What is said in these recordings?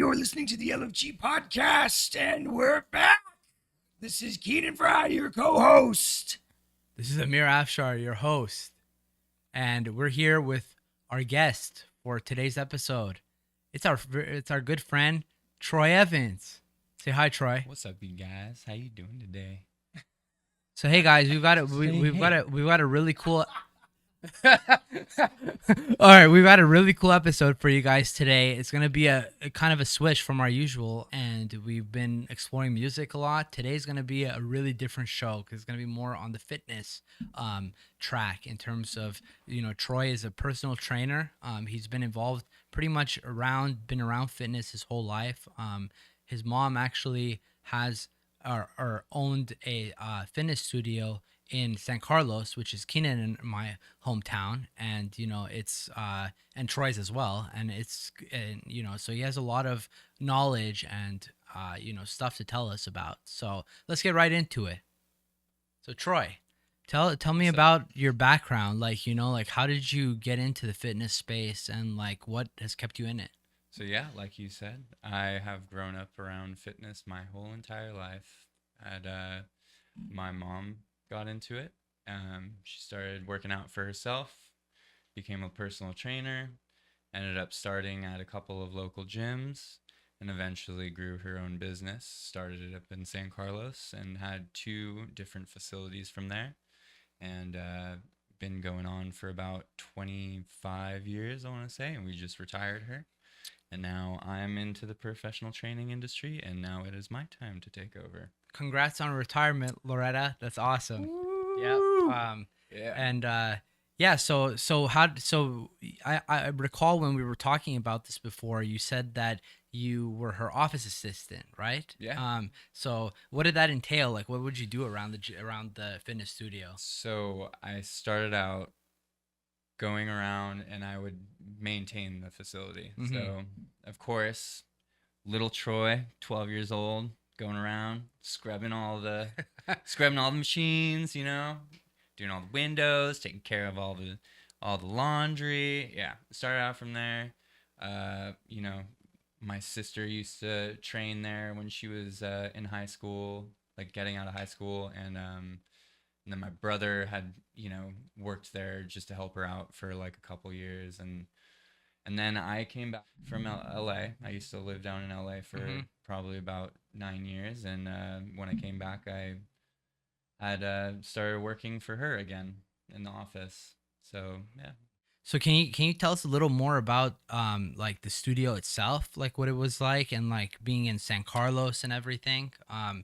You're listening to the LFG podcast, and we're back. This is Keenan Fry, your co-host. This is Amir Afshar, your host, and we're here with our guest for today's episode. It's our good friend Troy Evans. Say hi, Troy. What's up, you guys? How you doing today? So hey guys, we've got a really cool. All right, we've got a really cool episode for you guys today. It's gonna be a kind of a switch from our usual, and we've been exploring music a lot. Today's gonna be a really different show because it's gonna be more on the fitness track in terms of, Troy is a personal trainer. He's been involved pretty much been around fitness his whole life. His mom actually has or owned a fitness studio in San Carlos, which is Keenan in my hometown, and it's and Troy's as well, and so he has a lot of knowledge and stuff to tell us about. So let's get right into it. So Troy, tell me about your background, like how did you get into the fitness space, and like what has kept you in it? So yeah, like you said, I have grown up around fitness my whole entire life. My mom got into it. She started working out for herself, became a personal trainer, ended up starting at a couple of local gyms, and eventually grew her own business. Started it up in San Carlos and had 2 different facilities from there, and been going on for about 25 years, I want to say, and we just retired her. And now I'm into the professional training industry, and now it is my time to take over. Congrats on retirement, Loretta. That's awesome. Woo! Yeah. And I recall when we were talking about this before, you said that you were her office assistant, right? Yeah. So what did that entail? Like, what would you do around the fitness studio? So I started out going around, and I would maintain the facility. Mm-hmm. So of course, little Troy, 12 years old, going around scrubbing all the machines, doing all the windows, taking care of all the laundry. Yeah, started out from there. My sister used to train there when she was in high school, like getting out of high school, and then my brother had worked there just to help her out for like a couple years, and then I came back from LA. I used to live down in LA for probably about 9 years, and when I came back, I had started working for her again in the office. So yeah. So can you tell us a little more about like the studio itself, like what it was like, and like being in San Carlos and everything? Well,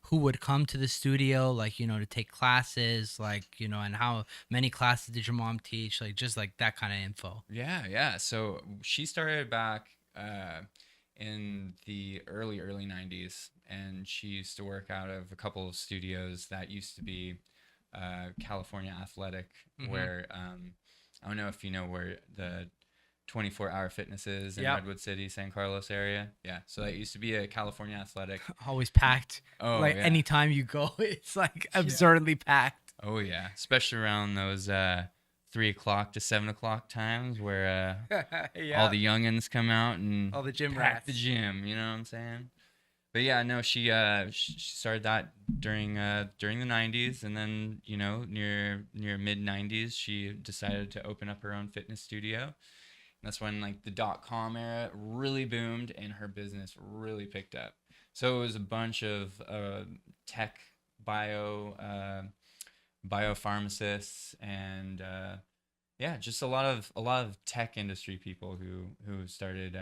who would come to the studio, like to take classes, like and how many classes did your mom teach, like just like that kind of info? Yeah. So she started back in the early 90s, and she used to work out of a couple of studios that used to be California Athletic, where I don't know if you know where the 24-hour fitness is in Redwood City, San Carlos area. Yeah, so that used to be a California Athletic. Always packed. Oh, like anytime you go, it's like absurdly packed. Oh yeah, especially around those 3 o'clock to 7 o'clock times where all the youngins come out and all the gym pack rats. the gym. You know what I'm saying? But yeah, no, she started that during the 90s, and then near mid 90s she decided to open up her own fitness studio. And that's when like the .com era really boomed and her business really picked up. So it was a bunch of tech biopharmacists and just a lot of tech industry people who started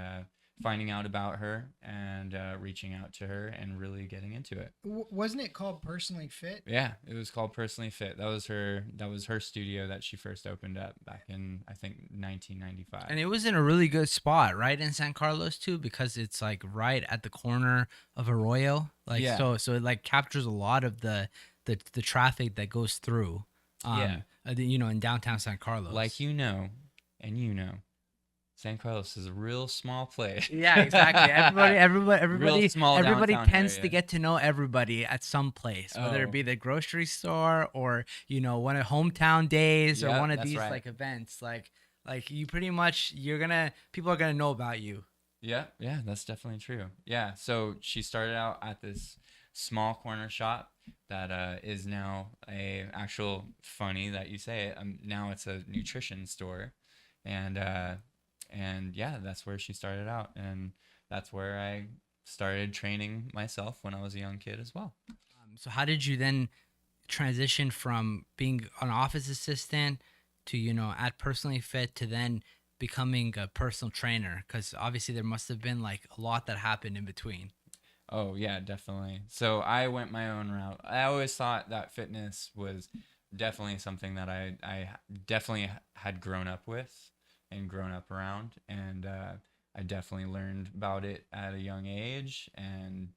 finding out about her and reaching out to her and really getting into it. Wasn't it called Personally Fit? Yeah, it was called Personally Fit. That was her studio that she first opened up back in, I think, 1995. And it was in a really good spot, right, in San Carlos too, because it's like right at the corner of Arroyo. Like so it like captures a lot of the traffic that goes through. In downtown San Carlos. Like San Carlos is a real small place. Yeah, exactly. Everybody tends area to get to know everybody at some place, whether it be the grocery store or one of hometown days or one of these like events. Like you pretty much people are gonna know about you. Yeah, that's definitely true. Yeah, so she started out at this small corner shop that is now a actual funny that you say it. Now it's a nutrition store, and yeah, that's where she started out, and that's where I started training myself when I was a young kid as well. So how did you then transition from being an office assistant to at Personally Fit to then becoming a personal trainer? Because obviously there must have been like a lot that happened in between. Oh yeah, definitely. So I went my own route. I always thought that fitness was definitely something that I definitely had grown up with and grown up around, and I definitely learned about it at a young age, and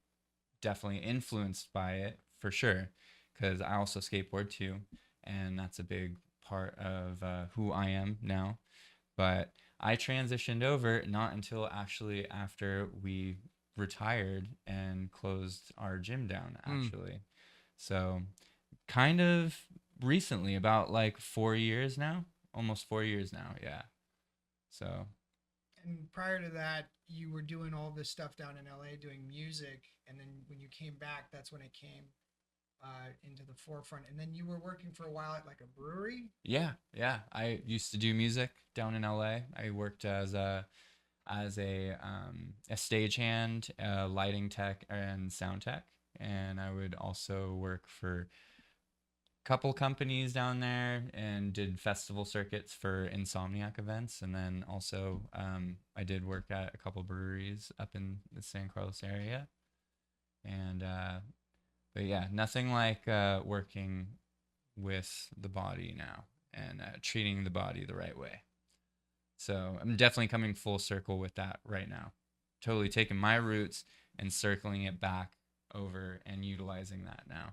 definitely influenced by it for sure, because I also skateboard too, and that's a big part of who I am now. But I transitioned over not until actually after we retired and closed our gym down, Mm. actually. So, kind of recently, about like 4 years now, almost 4 years now. Yeah. So, And prior to that, you were doing all this stuff down in LA, doing music, and then when you came back, that's when it came into the forefront. And then you were working for a while at like a brewery. yeah, yeah. I used to do music down in LA. I worked as a stagehand, lighting tech, and sound tech, and I would also work for couple companies down there and did festival circuits for Insomniac events. And then also I did work at a couple breweries up in the San Carlos area. And but yeah, nothing like working with the body now and treating the body the right way. So I'm definitely coming full circle with that right now. Totally taking my roots and circling it back over and utilizing that now.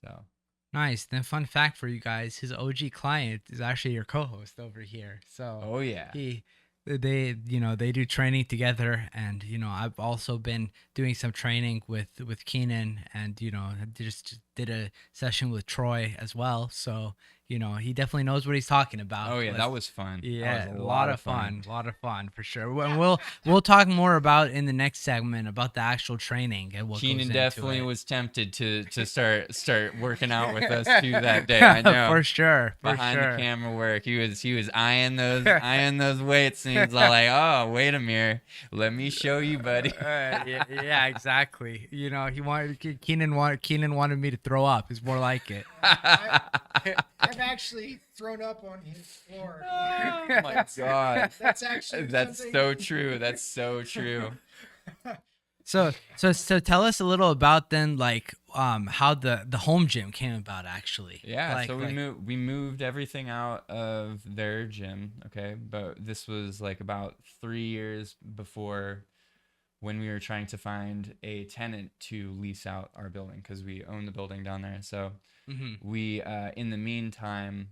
So Nice. Then fun fact for you guys, his OG client is actually your co-host over here. So oh yeah. he they they do training together, and I've also been doing some training with Keenan, and I just did a session with Troy as well. So he definitely knows what he's talking about. Oh yeah, that was fun. That Yeah, was a a lot lot of of fun. fun, a lot of fun for sure. And we'll talk more about in the next segment about the actual training and what goes Keenan into definitely it. was tempted to start working out with us too that day. I know. For sure, for Behind the sure. camera work, he was eyeing those weights, and he's all like, "Oh, wait a minute, let me show you, buddy." Yeah, exactly. Keenan wanted me to throw up. It's more like it. I've actually thrown up on his floor. Oh my god, That's actually that's something. so true. That's so true. So tell us a little about then, like how the home gym came about actually. Yeah, Like so we like moved everything out of their gym, okay? But this was like about 3 years before when we were trying to find a tenant to lease out our building because we own the building down there. So mhm. we in the meantime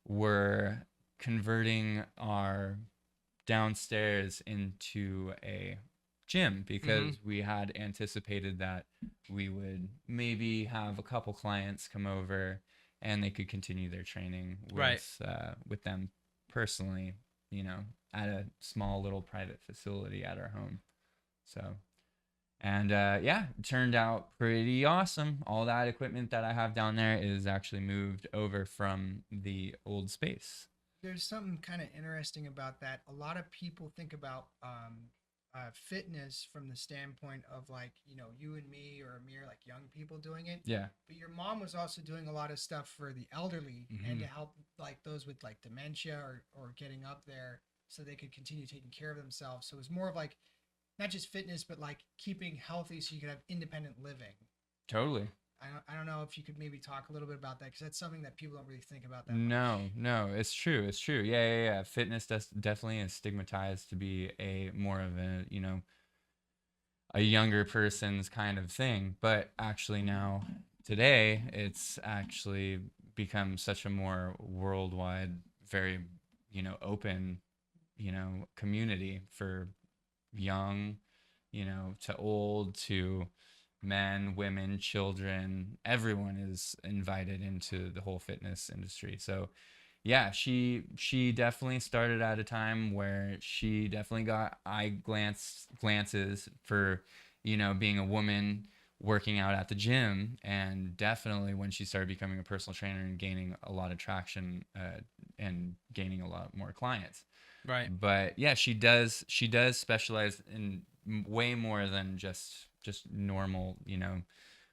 were converting our downstairs into a gym because we had anticipated that we would maybe have a couple clients come over and they could continue their training Right. with them personally, at a small little private facility at our home. So, and yeah, it turned out pretty awesome. All that equipment that I have down there is actually moved over from the old space. There's something kind of interesting about that. A lot of people think about fitness from the standpoint of like you and me or Amir, like young people doing it. Yeah. But your mom was also doing a lot of stuff for the elderly and to help like those with like dementia or getting up there so they could continue taking care of themselves. So it was more of like not just fitness, but like keeping healthy so you could have independent living. Totally. I don't know if you could maybe talk a little bit about that because that's something that people don't really think about that No, much. no, it's true. It's true. Yeah, yeah, yeah. Fitness definitely is stigmatized to be a more of a younger person's kind of thing, but actually now today it's actually become such a more worldwide, very, open, community for young, to old, to men, women, children. Everyone is invited into the whole fitness industry. So yeah, she definitely started at a time where she definitely got glances for, being a woman working out at the gym, and definitely when she started becoming a personal trainer and gaining a lot of traction, and gaining a lot more clients. Right. But yeah, she does specialize in way more than just normal,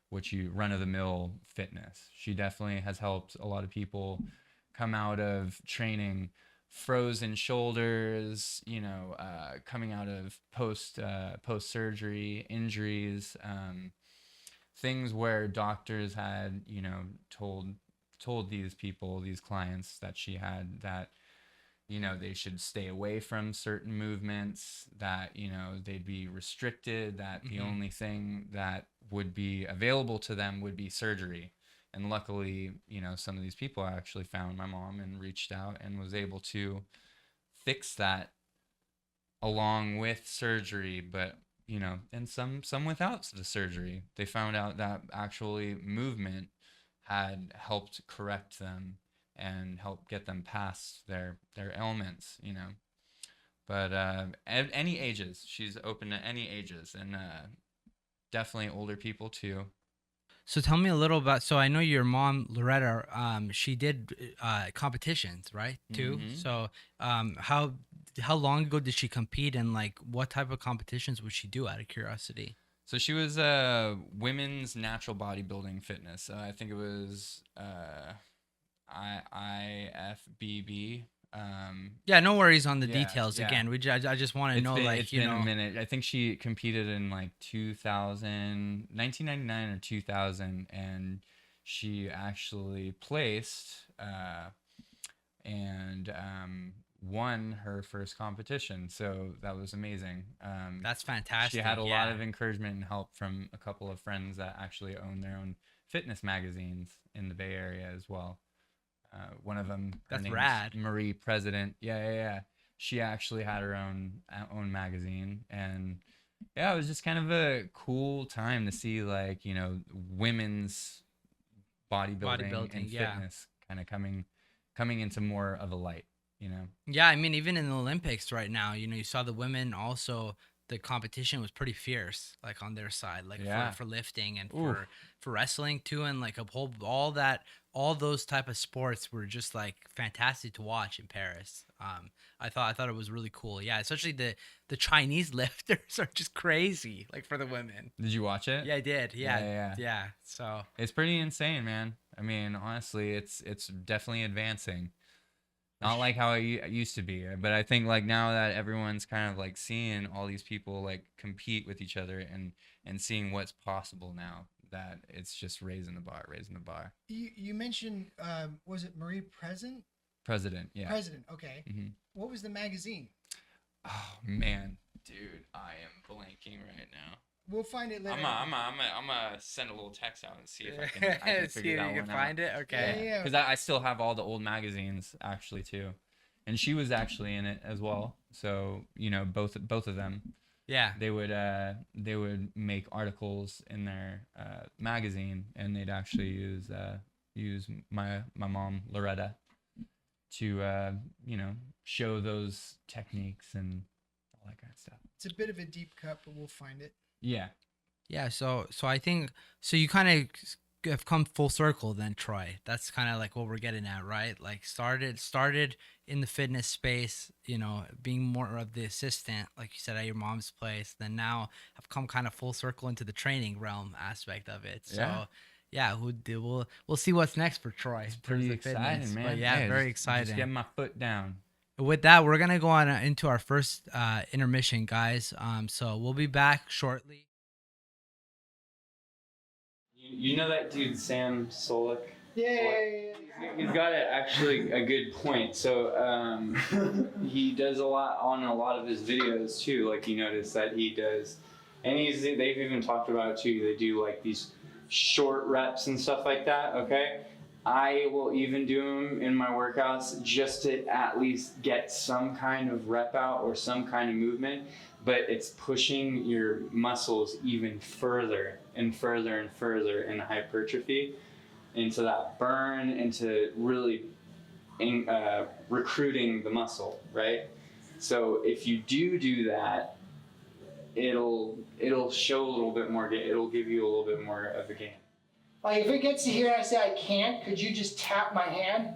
what you run of the mill fitness. She definitely has helped a lot of people come out of training frozen shoulders, coming out of post surgery injuries, things where doctors had, told these clients that she had that, they should stay away from certain movements, that, they'd be restricted, that the only thing that would be available to them would be surgery. And luckily, some of these people actually found my mom and reached out and was able to fix that along with surgery. But, and some without the surgery, they found out that actually movement had helped correct them and help get them past their ailments, But any ages, she's open to any ages, and definitely older people too. So tell me a little about. So I know your mom, Loretta. She did competitions, right? Too. Hmm. So how long ago did she compete, and like what type of competitions would she do? Out of curiosity. So she was women's natural bodybuilding fitness. I think it was IFBB. Yeah, no worries on the Yeah, details. yeah. Again, I just want to know, like, It's been a minute. I think she competed in like 1999 or 2000, and she actually placed and won her first competition. So that was amazing. That's She fantastic. had a Yeah. lot of encouragement and help from a couple of friends that actually own their own fitness magazines in the Bay Area as well. One of them, her That's name's rad. Marie President. Yeah, yeah, yeah. She actually had her own magazine, and yeah, it was just kind of a cool time to see, like, women's bodybuilding and Bodybuilding, yeah. fitness kind of coming into more of a light, you know. Yeah, I mean, even in the Olympics right now, you saw the women also. The competition was pretty fierce, like on their side, like Yeah. for lifting and Ooh. for wrestling too, and like a whole all those type of sports were just like fantastic to watch in Paris. I thought it was really cool. Yeah, especially the Chinese lifters are just crazy, like for the women. Did you watch it? Yeah, I did. Yeah, Yeah, yeah, yeah. yeah. So It's pretty insane, man. I mean, honestly, it's definitely advancing. Not like how it used to be, but I think like now that everyone's kind of like seeing all these people like compete with each other and seeing what's possible now, that it's just raising the bar. You mentioned was it Marie Present? President, yeah. President. Okay. Hmm. What was the magazine? Oh man, dude, I am blanking right now. We'll find it later. I'm gonna send a little text out and see if I can see figure if that you can one find out. it. Okay. Yeah. Because I still have all the old magazines actually too, and she was actually in it as well. So both of them, Yeah. they would make articles in their magazine, and they'd actually use my mom Loretta to show those techniques and all that kind of stuff. It's a bit of a deep cut, but we'll find it. Yeah. Yeah, so I think so you kind of have come full circle then, Troy. That's kind of like what we're getting at, right? Like started in the fitness space, being more of the assistant, like you said, at your mom's place. Then now have come kind of full circle into the training realm aspect of it. So yeah, we'll see what's next for Troy. It's pretty exciting, man. But yeah, Hey, very just exciting. getting my foot down. With that, we're gonna go on into our first intermission, guys. So we'll be back shortly. You know that dude Sam Solik? Yay! He's got actually a good point. So he does a lot on a lot of his videos too. Like, you notice that he does, and they've even talked about it too. They do like these short reps and stuff like that. Okay, I will even do them in my workouts just to at least get some kind of rep out or some kind of movement. But it's pushing your muscles even further and further and further in hypertrophy, into that burn, into really recruiting the muscle, right? So if you do that, it'll show a little bit more. It'll give you a little bit more of a gain. Like if it gets to here and I say I can't, could you just tap my hand?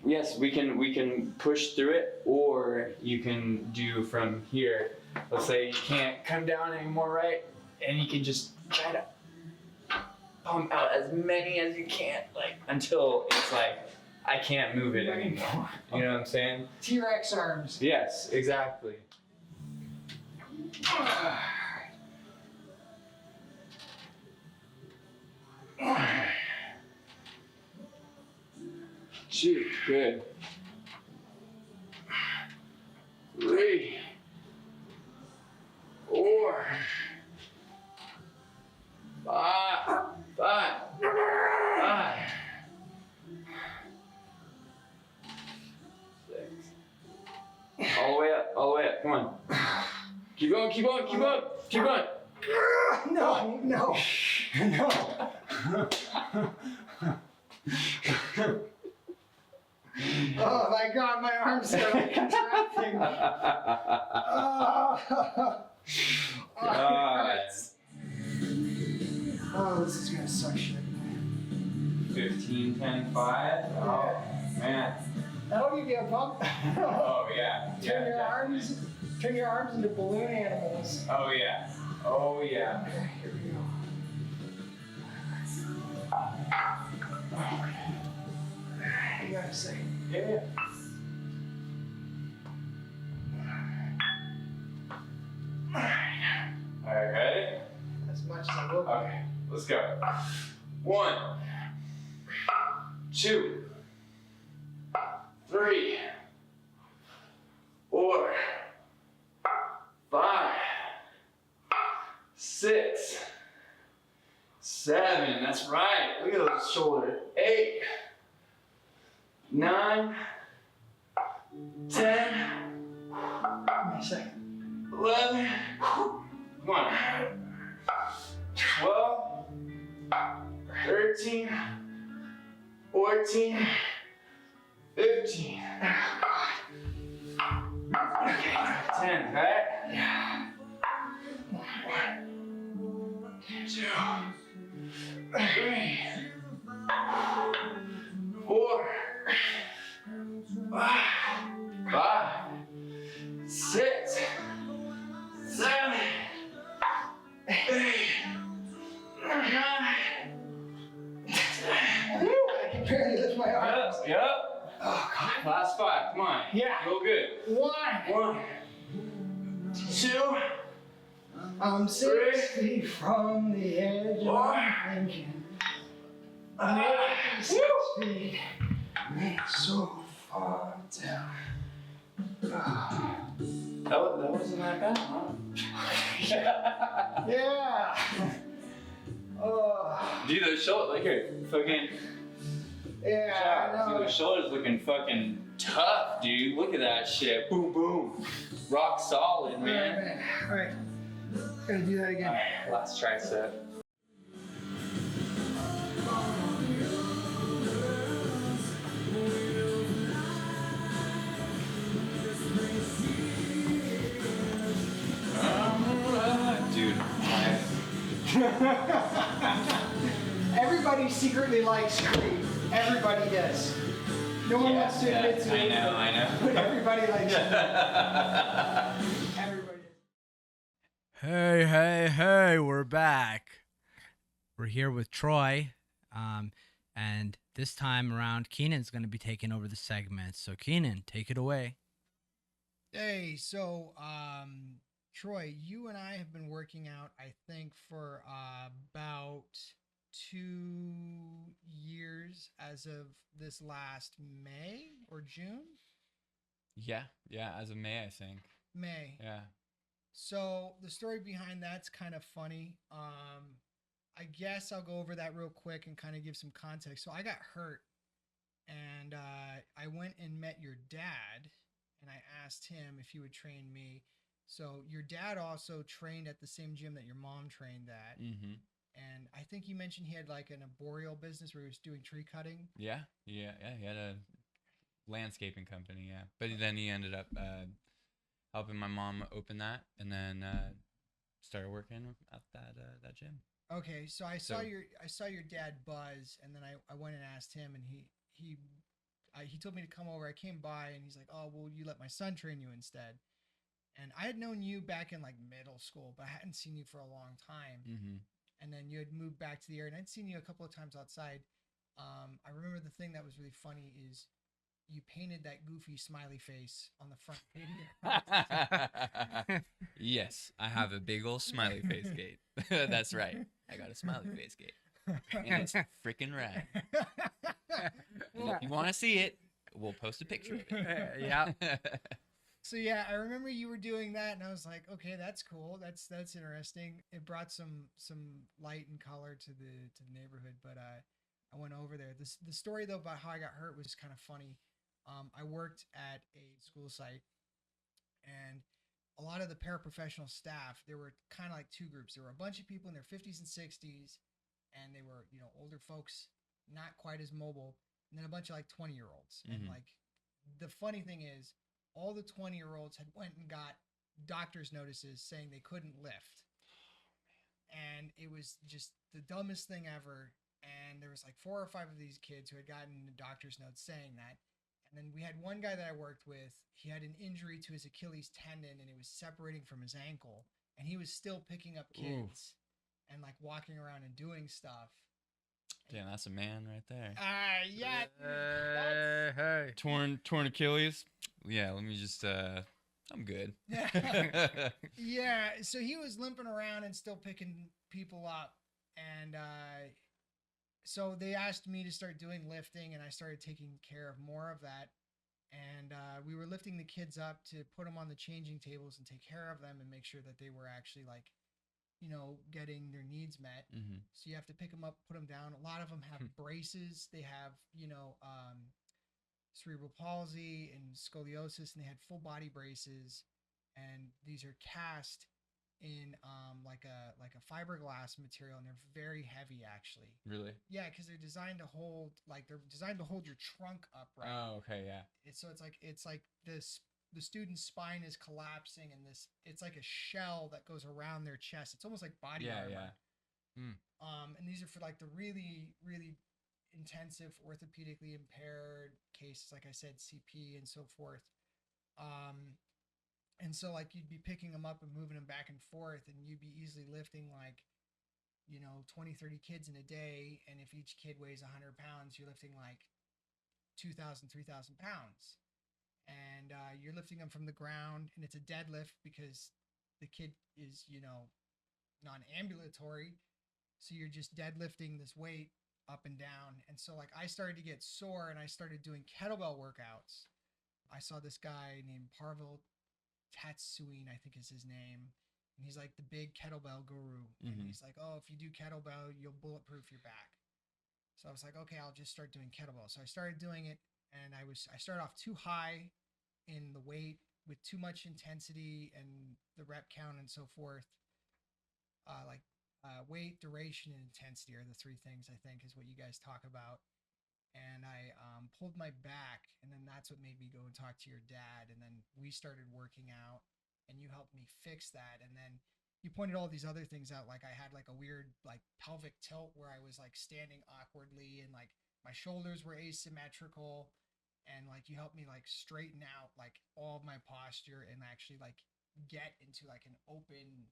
Yes, we can push through it, or you can do from here. Let's say you can't come down anymore, right? And you can just try to pump out as many as you can, like until it's like I can't move it anymore. You know what I'm saying? T-Rex arms. Yes, exactly. Two, good. 3, 4, 5, 6. All the way up, come on. Keep going. No. Oh my God, my arms are like contracting. God. Oh, this is gonna suck shit. 15, 10, 5. Oh, man. That'll give you a bump. Oh, yeah. Turn your arms into balloon animals. Oh, yeah. Okay, here we go. You gotta say. Yeah. Alright, ready? As much as I will. Okay, let's go. 1, 2, 3, 4, 5, 6, 7. That's right. Look at those shoulders. 8, 9, 10, Give me a second. 11. Come on. 12, 13, 14, 15. Okay, 10, right? Yeah. 1, 2, 3, 4, 5, 6, 7, 8, 9. I can barely lift my arms. Yep. Oh God. Last 5. Come on. Yeah. Go good. 1. 1, 2, I'm 6 feet from the edge of thinking. Maybe 6 feet. So far down. That wasn't that bad, huh? Yeah. Oh. Dude, those shoulders, like here, fucking. Yeah, I Dude, know. those shoulders looking fucking tough, dude. Look at that shit. Boom, boom. Rock solid, man. All right. Gotta do that again. Alright, last tricep. Dude, Everybody secretly likes Creed. Everybody does. No one wants to admit to it. I know. But everybody likes it. Everybody does. Hey, we're back. We're here with Troy. And this time around, Keenan's going to be taking over the segment. So, Keenan, take it away. Hey, so Troy, you and I have been working out, I think, for about 2 years as of this last May or June? Yeah, as of May, I think. May. Yeah. So the story behind that's kind of funny. I guess I'll go over that real quick and kind of give some context. So I got hurt, and I went and met your dad, and I asked him if he would train me. So your dad also trained at the same gym that your mom trained at. Mm-hmm. And I think you mentioned he had like an arboreal business where he was doing tree cutting. Yeah. He had a landscaping company, yeah. But then he ended up helping my mom open that, and then started working at that gym. Okay, so I So saw your dad Buzz, and then I went and asked him, and he told me to come over. I came by, and he's like, "Oh, well, you let my son train you instead." And I had known you back in like middle school, but I hadn't seen you for a long time. mm-hmm. And then you had moved back to the area, and I'd seen you a couple of times outside. I remember the thing that was really funny is you painted that goofy smiley face on the front page. Yes, I have a big old smiley face gate. That's right. I got a smiley face gate. And it's freaking rad. And if you want to see it, we'll post a picture of it. Yeah. So yeah, I remember you were doing that, and I was like, okay, that's cool. That's interesting. It brought some light and color to the neighborhood. But I went over there. The story though about how I got hurt was kind of funny. I worked at a school site, and a lot of the paraprofessional staff, there were kind of like two groups. There were a bunch of people in their 50s and 60s, and they were, you know, older folks, not quite as mobile, and then a bunch of like 20-year-olds. And Mhm. like the funny thing is, all the 20-year-olds had went and got doctor's notices saying they couldn't lift. And it was just the dumbest thing ever. And there was like 4 or 5 of these kids who had gotten doctor's notes saying that. And then we had one guy that I worked with. He had an injury to his Achilles tendon, and it was separating from his ankle. And he was still picking up kids and like walking around and doing stuff. Damn, that's a man right there. Yeah. Hey. Torn Achilles. Yeah, let me just I'm good. Yeah, so he was limping around and still picking people up. And so they asked me to start doing lifting, and I started taking care of more of that. And we were lifting the kids up to put them on the changing tables and take care of them and make sure that they were actually like, you know, getting their needs met. Mm-hmm. So you have to pick them up, put them down. A lot of them have braces. They have, you know, cerebral palsy and scoliosis, and they had full body braces. And these are cast in like a fiberglass material, and they're very heavy actually. Really? Yeah, because they're designed to hold your trunk upright. Oh, okay, yeah. So it's like this. The student's spine is collapsing, and it's like a shell that goes around their chest. It's almost like body armor. Yeah. And these are for like the really intensive orthopedically impaired cases, like I said, CP and so forth. And so like you'd be picking them up and moving them back and forth, and you'd be easily lifting like, you know, 20, 30 kids in a day. And if each kid weighs 100 pounds, you're lifting like 2,000, 3,000 pounds. And you're lifting them from the ground, and it's a deadlift because the kid is, you know, non-ambulatory. So you're just deadlifting this weight up and down. And so like I started to get sore, and I started doing kettlebell workouts. I saw this guy named Parvel Tatsuin, I think is his name. And he's like the big kettlebell guru. And he's like, oh, if you do kettlebell, you'll bulletproof your back. So I was like, okay, I'll just start doing kettlebell. So I started doing it, and I started off too high in the weight with too much intensity and the rep count and so forth. Weight, duration, and intensity are the 3 things I think is what you guys talk about. And I pulled my back, and then that's what made me go and talk to your dad. And then we started working out, and you helped me fix that. And then you pointed all these other things out. Like I had like a weird like pelvic tilt where I was like standing awkwardly, and like my shoulders were asymmetrical. And like you helped me like straighten out like all of my posture and actually like get into like an open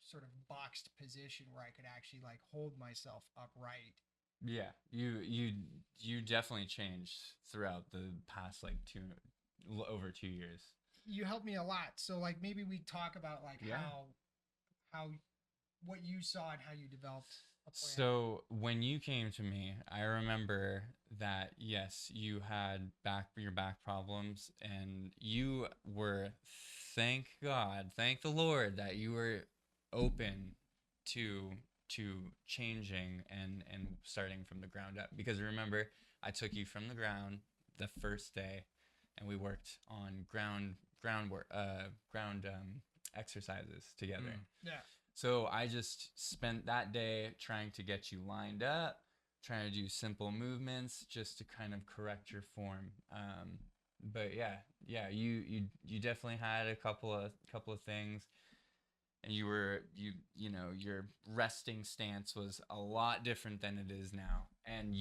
sort of boxed position where I could actually like hold myself upright. Yeah, you definitely changed throughout the past like over 2 years. You helped me a lot. So like maybe we talk about like how what you saw and how you developed a plan. So when you came to me, I remember that yes, you had your back problems, and you were, thank God, thank the Lord that you were open to changing and starting from the ground up. Because remember, I took you from the ground the first day, and we worked on ground exercises together. Yeah. So I just spent that day trying to get you lined up, trying to do simple movements just to kind of correct your form. But yeah, you definitely had a couple of things, and you know, your resting stance was a lot different than it is now, and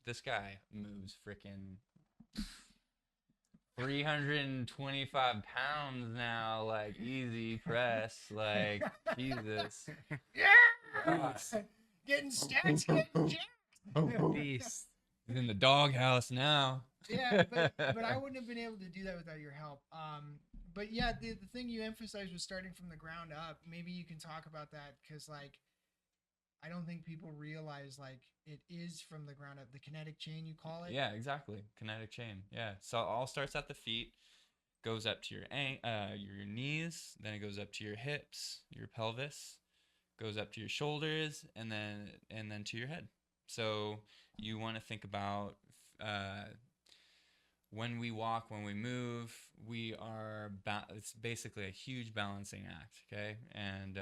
this guy moves freaking 325 pounds now, like easy press, like Jesus. Yeah. Getting stats, getting jacked. Beast. He's in the doghouse now. Yeah, but I wouldn't have been able to do that without your help. But yeah, the thing you emphasized was starting from the ground up. Maybe you can talk about that, because like I don't think people realize like it is from the ground up. The kinetic chain, you call it. Yeah, exactly. Kinetic chain. Yeah. So all starts at the feet, goes up to your knees, then it goes up to your hips, your pelvis, goes up to your shoulders, and then to your head. So you want to think about when we walk, when we move, it's basically a huge balancing act, okay? And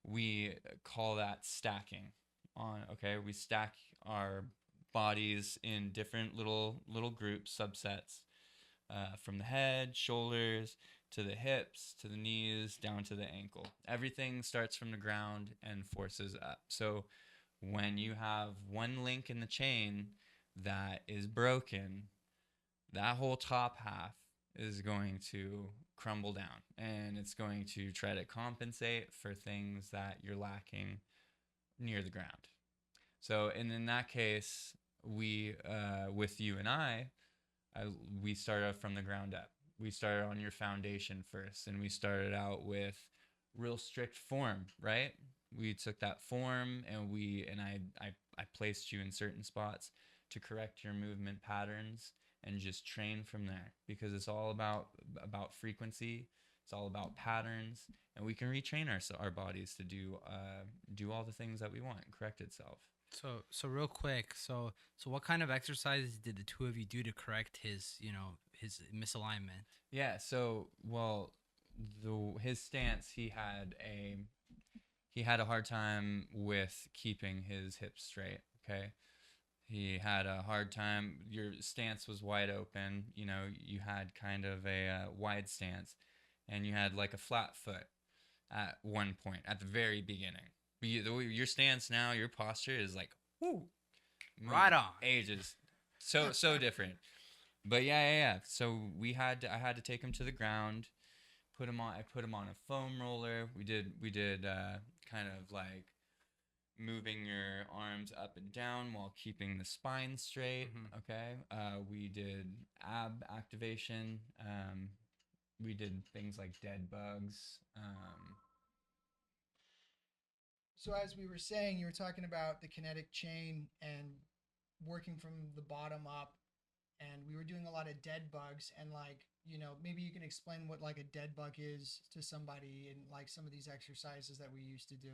we call that stacking. We stack our bodies in different little groups, subsets, from the head, shoulders, to the hips, to the knees, down to the ankle. Everything starts from the ground and forces up. So when you have one link in the chain that is broken, that whole top half is going to crumble down, and it's going to try to compensate for things that you're lacking near the ground. So, and in that case, we, with you and we started from the ground up. We started on your foundation first, and we started out with real strict form, right? We took that form, and I placed you in certain spots to correct your movement patterns and just train from there, because it's all about frequency. It's all about patterns, and we can retrain our bodies to do all the things that we want and correct itself. So real quick, so what kind of exercises did the two of you do to correct his misalignment? Yeah, so well, his stance, he had a hard time with keeping his hips straight, okay? He had a hard time. Your stance was wide open. You know, you had kind of a wide stance, and you had like a flat foot at one point at the very beginning. But your stance now, your posture is like, whoo, Right on. ages, so different. But yeah. So I had to take him to the ground, I put him on a foam roller. We did kind of like moving your arms up and down while keeping the spine straight. Mm-hmm. Okay. We did ab activation. We did things like dead bugs. So as we were saying, you were talking about the kinetic chain and working from the bottom up, and we were doing a lot of dead bugs, and like, you know, maybe you can explain what like a dead bug is to somebody, and like some of these exercises that we used to do.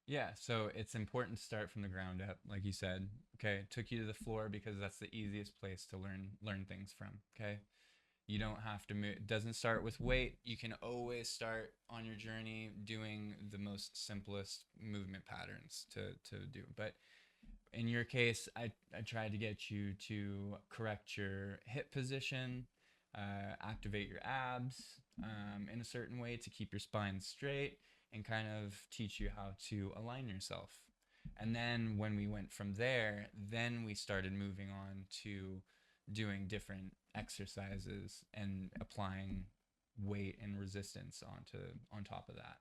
Yeah, so it's important to start from the ground up, like you said. Okay, took you to the floor because that's the easiest place to learn things from. Okay, you don't have to move. It doesn't start with weight. You can always start on your journey doing the most simplest movement patterns to do. But in your case, I tried to get you to correct your hip position, activate your abs in a certain way to keep your spine straight, and kind of teach you how to align yourself. And then when we went from there, then we started moving on to doing different exercises and applying weight and resistance on top of that.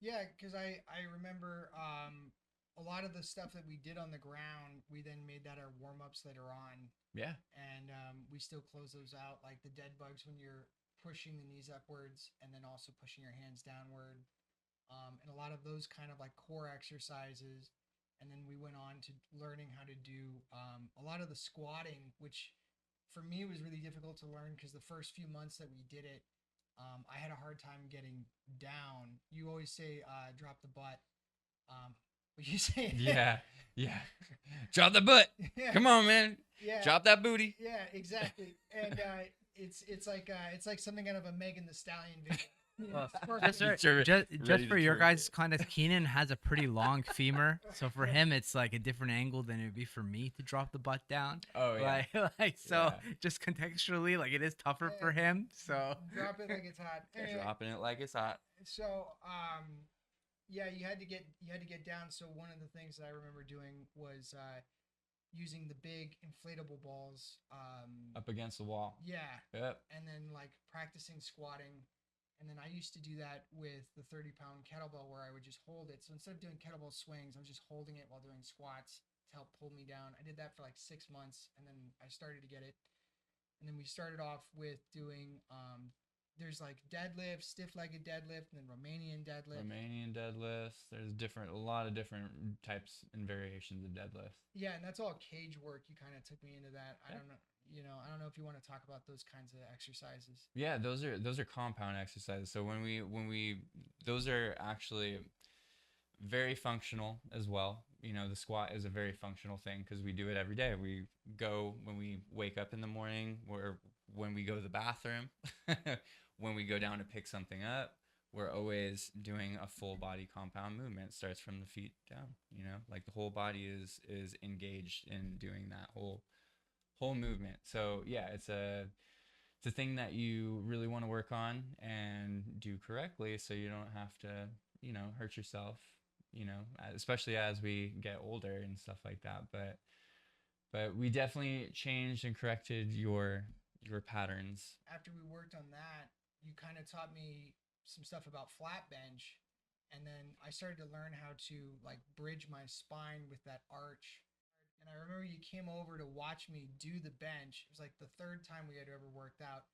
Yeah, because I remember a lot of the stuff that we did on the ground, we then made that our warm ups later on. Yeah. And we still close those out, like the dead bugs when you're pushing the knees upwards and then also pushing your hands downward. And a lot of those kind of like core exercises. And then we went on to learning how to do a lot of the squatting, which for me was really difficult to learn because the first few months that we did it, I had a hard time getting down. You always say drop the butt. But you say yeah. Drop the butt. Yeah. Come on, man. Yeah. Drop that booty. Yeah, exactly. And it's like something out of a Megan Thee Stallion video. Well, Perfect. just to for your twerk guys' it. context, Keenan has a pretty long femur, so for him it's like a different angle than it would be for me to drop the butt down. Oh yeah. Like so, Yeah. just contextually, like it is tougher for Yeah. him. So Drop it like it's hot. Anyway, Dropping it like it's hot. so yeah, you had to get down. So one of the things that I remember doing was using the big inflatable balls. Up against the wall. Yeah, Yep. and then like practicing squatting. And then I used to do that with the 30-pound kettlebell where I would just hold it. So instead of doing kettlebell swings, I was just holding it while doing squats to help pull me down. I did that for like 6 months, and then I started to get it. And then we started off with doing there's like deadlift, stiff-legged deadlift, and then Romanian deadlift. Romanian deadlifts. There's a lot of different types and variations of deadlifts. Yeah, and that's all cage work. You kind of took me into that. I Yeah. don't know, I don't know if you want to talk about those kinds of exercises. Yeah, those are compound exercises. So when we those are actually very functional as well. The squat is a very functional thing because we do it every day. We go when we wake up in the morning, or when we go to the bathroom, when we go down to pick something up. We're always doing a full body compound movement. It starts from the feet down. Like the whole body is engaged in doing that whole movement. So yeah, it's a thing that you really want to work on and do correctly, so you don't have to hurt yourself, especially as we get older and stuff like that. But we definitely changed and corrected your patterns. After we worked on that, you kind of taught me some stuff about flat bench, and then I started to learn how to like bridge my spine with that arch. And I remember you came over to watch me do the bench. It was like the third time we had ever worked out.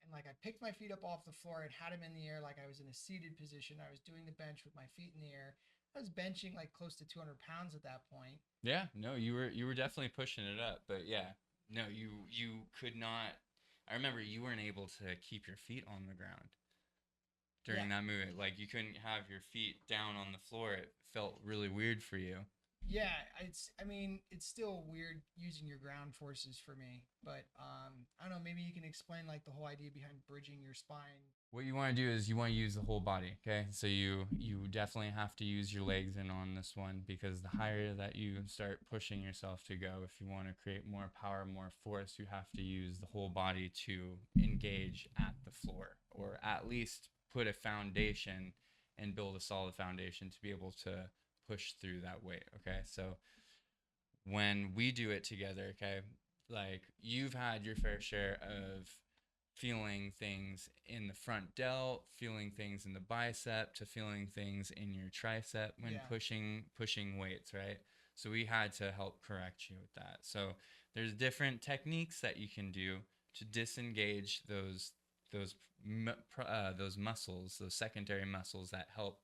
And like I picked my feet up off the floor and had them in the air like I was in a seated position. I was doing the bench with my feet in the air. I was benching like close to 200 pounds at that point. Yeah, no, you were definitely pushing it up, but yeah, no, you could not. I remember you weren't able to keep your feet on the ground during Yeah. that movement. Like you couldn't have your feet down on the floor. It felt really weird for you. Yeah, I mean, it's still weird using your ground forces for me, but I don't know, maybe you can explain like the whole idea behind bridging your spine. What you want to do is you want to use the whole body, okay? So you definitely have to use your legs in on this one, because the higher that you start pushing yourself to go, if you want to create more power, more force, you have to use the whole body to engage at the floor, or at least put a foundation and build a solid foundation to be able to push through that weight, okay? So when we do it together, okay, like you've had your fair share of feeling things in the front delt, feeling things in the bicep, to feeling things in your tricep when Yeah. pushing weights, right? So we had to help correct you with that. So there's different techniques that you can do to disengage those muscles, those secondary muscles that help,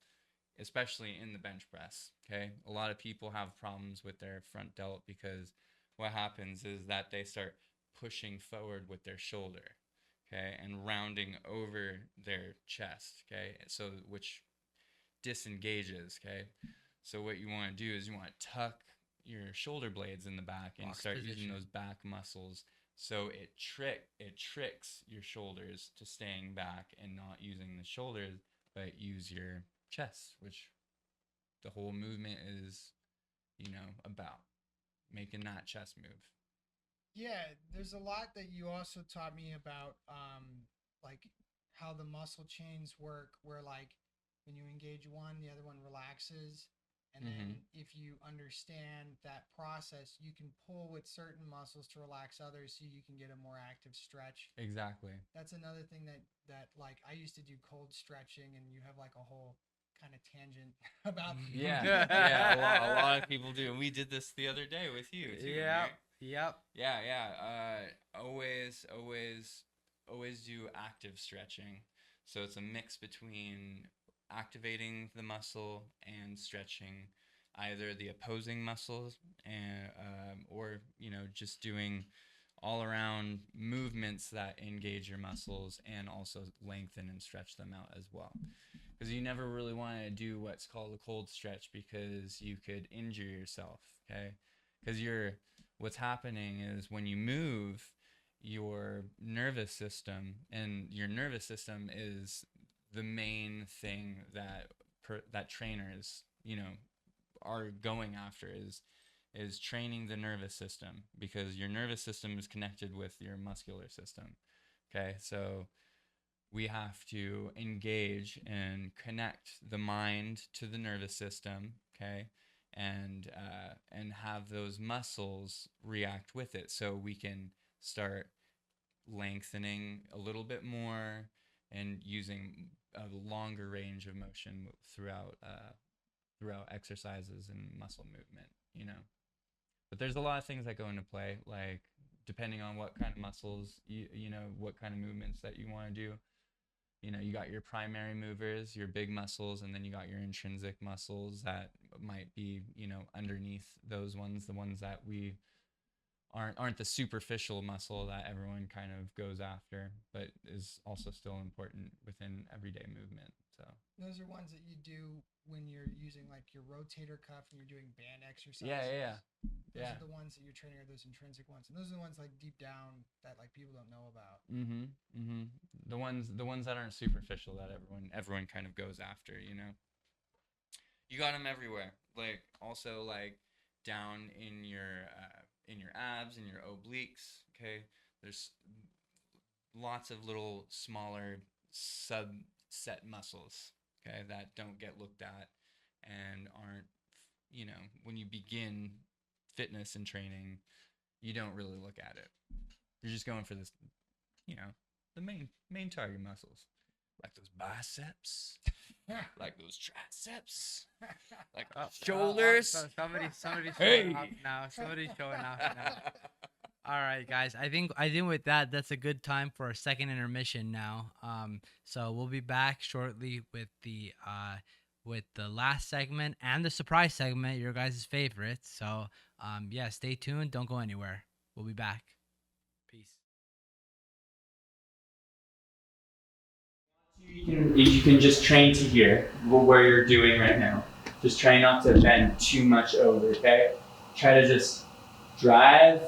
especially in the bench press. Okay, a lot of people have problems with their front delt because what happens is that they start pushing forward with their shoulder, okay, and rounding over their chest, okay, so which disengages, okay. So what you want to do is you want to tuck your shoulder blades in the back and Box start position. using those back muscles, so it tricks your shoulders to staying back and not using the shoulders, but use your chest, which the whole movement is, about making that chest move. Yeah, there's a lot that you also taught me about, like how the muscle chains work, where like when you engage one, the other one relaxes. And then if you understand that process, you can pull with certain muscles to relax others so you can get a more active stretch. Exactly. That's another thing that like I used to do cold stretching, and you have like a whole kind of tangent about Yeah, a lot of people do, and we did this the other day with you too. Yep. Right? Yep. Yeah. Always do active stretching. So it's a mix between activating the muscle and stretching either the opposing muscles, and or just doing all around movements that engage your muscles and also lengthen and stretch them out as well, because you never really want to do what's called a cold stretch, because you could injure yourself, okay? Because what's happening is when you move your nervous system, and your nervous system is the main thing that that trainers, are going after is training the nervous system, because your nervous system is connected with your muscular system. Okay, so we have to engage and connect the mind to the nervous system, okay, and have those muscles react with it, so we can start lengthening a little bit more and using a longer range of motion throughout exercises and muscle movement. But there's a lot of things that go into play, like depending on what kind of muscles what kind of movements that you want to do. You got your primary movers, your big muscles, and then you got your intrinsic muscles that might be, underneath those ones, the ones that we aren't the superficial muscle that everyone kind of goes after, but is also still important within everyday movement. So those are ones that you do when you're using like your rotator cuff and you're doing band exercises. Yeah. Those are the ones that you're training, are those intrinsic ones, and those are the ones like deep down that like people don't know about. The ones that aren't superficial that everyone kind of goes after. You got them everywhere. Like also like down in your abs and your obliques. Okay, there's lots of little smaller subset muscles. Okay, that don't get looked at and aren't. When you begin fitness and training, you don't really look at it. You're just going for this, the main target muscles, like those biceps, like those triceps, like shoulders. So somebody's Hey! showing off now. Somebody's showing off now. All right, guys. I think with that's a good time for a second intermission now. So we'll be back shortly with the last segment and the surprise segment, your guys' favorites. So yeah, stay tuned. Don't go anywhere. We'll be back. Peace. You can just train to here, where you're doing right now. Just try not to bend too much over, okay? Try to just drive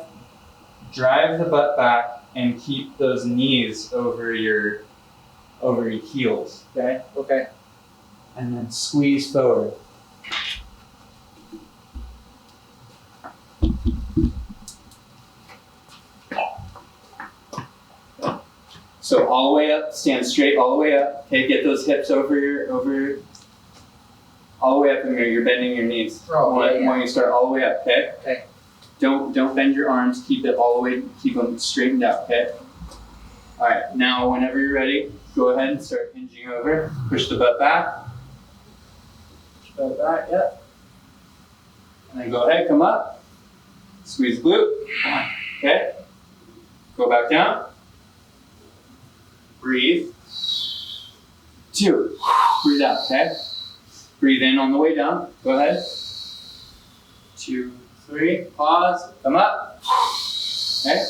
the butt back and keep those knees over your heels, okay? Okay. And then squeeze forward. So all the way up, stand straight all the way up. Okay, get those hips over all the way up in here. You're bending your knees. When you start all the way up, okay? Okay. Don't bend your arms. Keep it all the way. Keep them straightened out, okay? All right. Now, whenever you're ready, go ahead and start hinging over. Push the butt back. Push the butt back. Yep. And then go ahead, come up. Squeeze glute. Okay. Go back down. Breathe. 2. Breathe out, okay? Breathe in on the way down. Go ahead. 2, 3. Pause. Come up. Okay.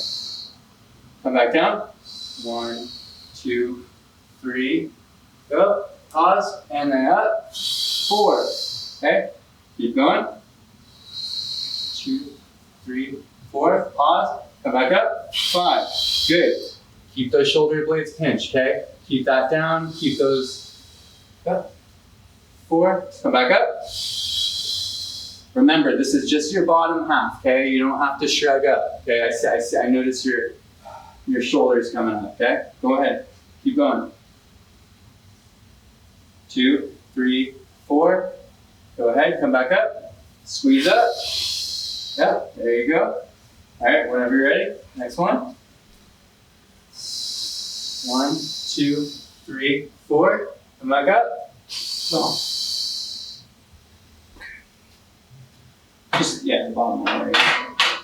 Come back down. 1, 2, 3. Go. Pause. And then up. 4. Okay. Keep going. 2, 3, 4. Pause. Come back up. 5. Good. Keep those shoulder blades pinched, okay? Keep that down. Keep those up. 4. Come back up. Remember, this is just your bottom half, okay? You don't have to shrug up, okay? I notice your shoulders coming up, okay? Go ahead. Keep going. 2, 3, 4. Go ahead. Come back up. Squeeze up. Yep. There you go. All right. Whenever you're ready. Next one. 1, 2, 3, 4. Come back up. Go. Just, the bottom one right.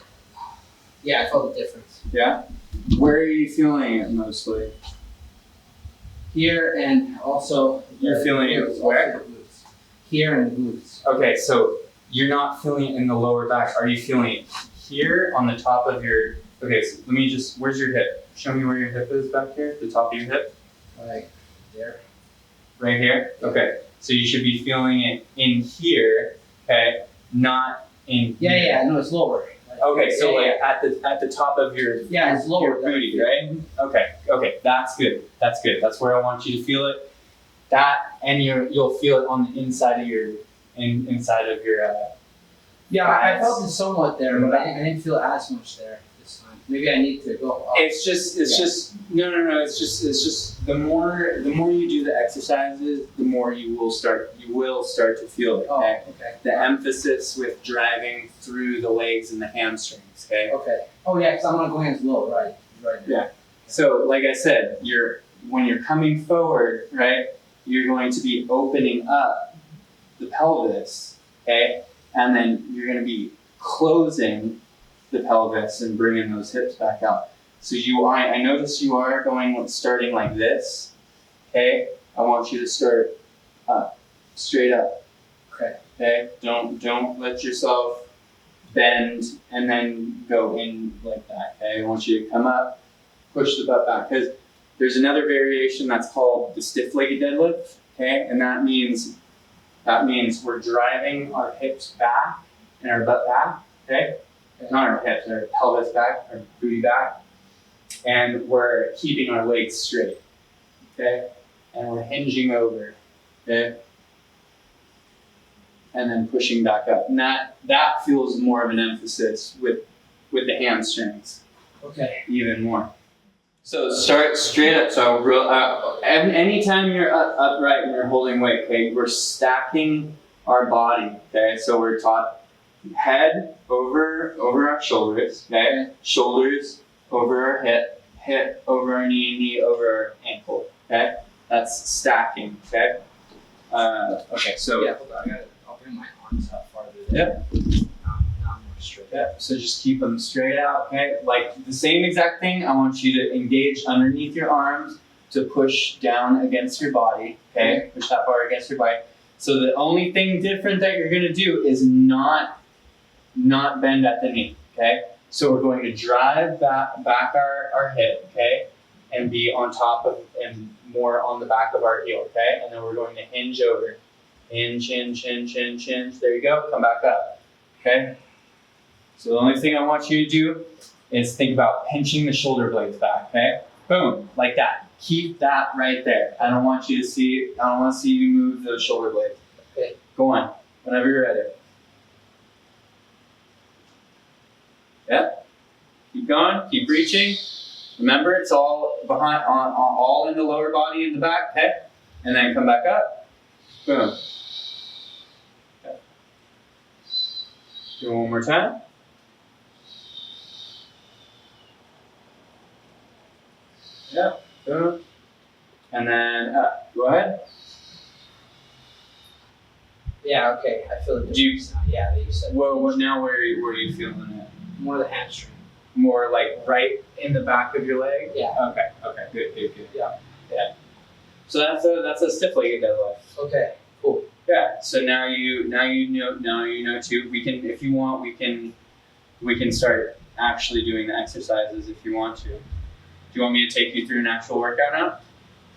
Yeah, I felt the difference. Yeah? Where are you feeling it mostly? Here and also... You're feeling it where? Here and glutes. Okay, so you're not feeling it in the lower back. Are you feeling it here on the top of your... Okay, so let me just... Where's your hip? Show me where your hip is back here. The top of your hip. Right there. Right here? Okay. So you should be feeling it in here, okay? Not in here. Yeah, no, it's lower. Okay, so at the top of your it's lower. Your booty, right? Okay, that's good. That's where I want you to feel it. that, and you'll feel it on the inside of your Yeah, I felt thighs. it somewhat there, but I didn't feel as much there this time. Maybe I need to go up. It's just no. It's just the more you do the exercises, the more you will start to feel it. Oh, Okay? okay. The emphasis with driving through the legs and the hamstrings. Okay. Okay. Oh yeah, because I'm not going as low, right? Right. Yeah. So like I said, when you're coming forward, right, you're going to be opening up the pelvis, okay, and then you're going to be closing the pelvis and bringing those hips back out. So I notice you are starting like this, okay. I want you to start up, straight up, okay. Don't let yourself bend and then go in like that, okay. I want you to come up, push the butt back, because there's another variation that's called the stiff-legged deadlift, okay, and that means we're driving our hips back and our butt back, okay, not our hips, our pelvis back, our booty back, and we're keeping our legs straight, okay, and we're hinging over, okay, and then pushing back up, and that feels more of an emphasis with the hamstrings, Okay. even more. So start straight up. So anytime you're upright and you're holding weight, okay, we're stacking our body, okay. So we're taught head over our shoulders, okay, shoulders over our hip over our knee over our ankle, okay. That's stacking, okay. Okay, so Yeah, hold on. I'll bring my arms up farther. Yep. Now I'm more straight. yeah, so just keep them straight out, okay? Like the same exact thing, I want you to engage underneath your arms to push down against your body, okay? Push that bar against your body. So the only thing different that you're gonna do is not bend at the knee, okay? So we're going to drive back our hip, okay? And be on top of, and more on the back of our heel, okay? And then we're going to hinge over. Hinge, hinge, hinge, hinge, hinge. There you go, come back up, okay? So the only thing I want you to do is think about pinching the shoulder blades back, okay? Boom, like that. Keep that right there. I don't want to see you move those shoulder blades. Okay. Go on, whenever you're ready. Yeah. Keep going, keep reaching. Remember, it's all behind, all in the lower body in the back, okay? And then come back up. Boom. Okay. Do it one more time. Yeah, boom. And then up. Go ahead. Yeah, okay. I feel the Do you- difference now. Yeah, that you said. What now? Where are you feeling it? More the hamstring. More like right in the back of your leg? Yeah. Okay, good. Yeah. So that's a stiff legged deadlift. Okay. Cool. Yeah. So now you know too. We can, if you want, we can start actually doing the exercises if you want to. Do you want me to take you through an actual workout now?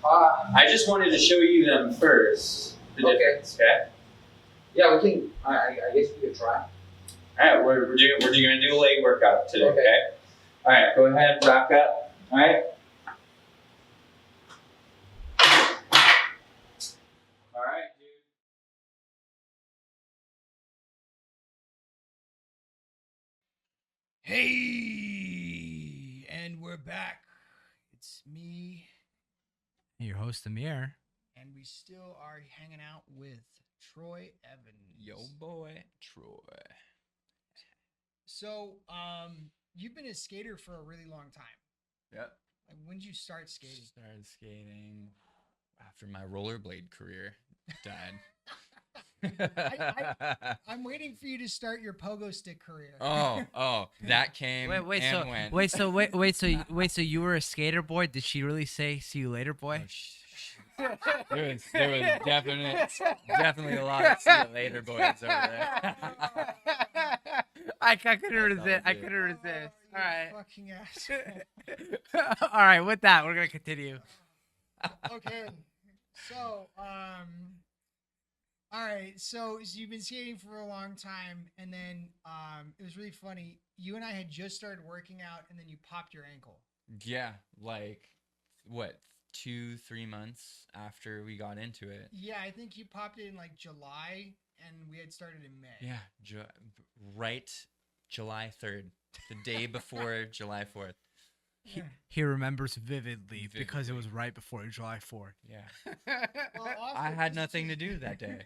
I just wanted to show you them first. The Okay. difference, okay? Yeah, we can. I guess we could try. All right, we're gonna do a leg workout today, Okay. okay? All right, go ahead, rock up. All right. All right, dude. Hey, and we're back. It's me, Your host Amir. and we still are hanging out with Troy Evans. boy, Troy. So, you've been a skater for a really long time. Yep. Like, when did you start skating? Started skating after my rollerblade career died. I'm waiting for you to start your pogo stick career. Oh, that came Wait, and went. so you were a skater boy? Did she really say "see you later, boy"? There was definitely a lot of see you later boys over there. I couldn't resist. was I it. couldn't resist. You All right. fucking asshole. All right. With that, we're gonna continue. Okay. So, all right. So you've been skating for a long time, and then it was really funny. You and I had just started working out, and then you popped your ankle. Yeah, like what? 2-3 months after we got into it. Yeah, I think you popped it in like July, and we had started in May. Yeah, right, July 3rd, the day before July 4th. He remembers vividly because it was right before July 4th. Yeah, Well, also, I 'cause had it nothing to just- do that day.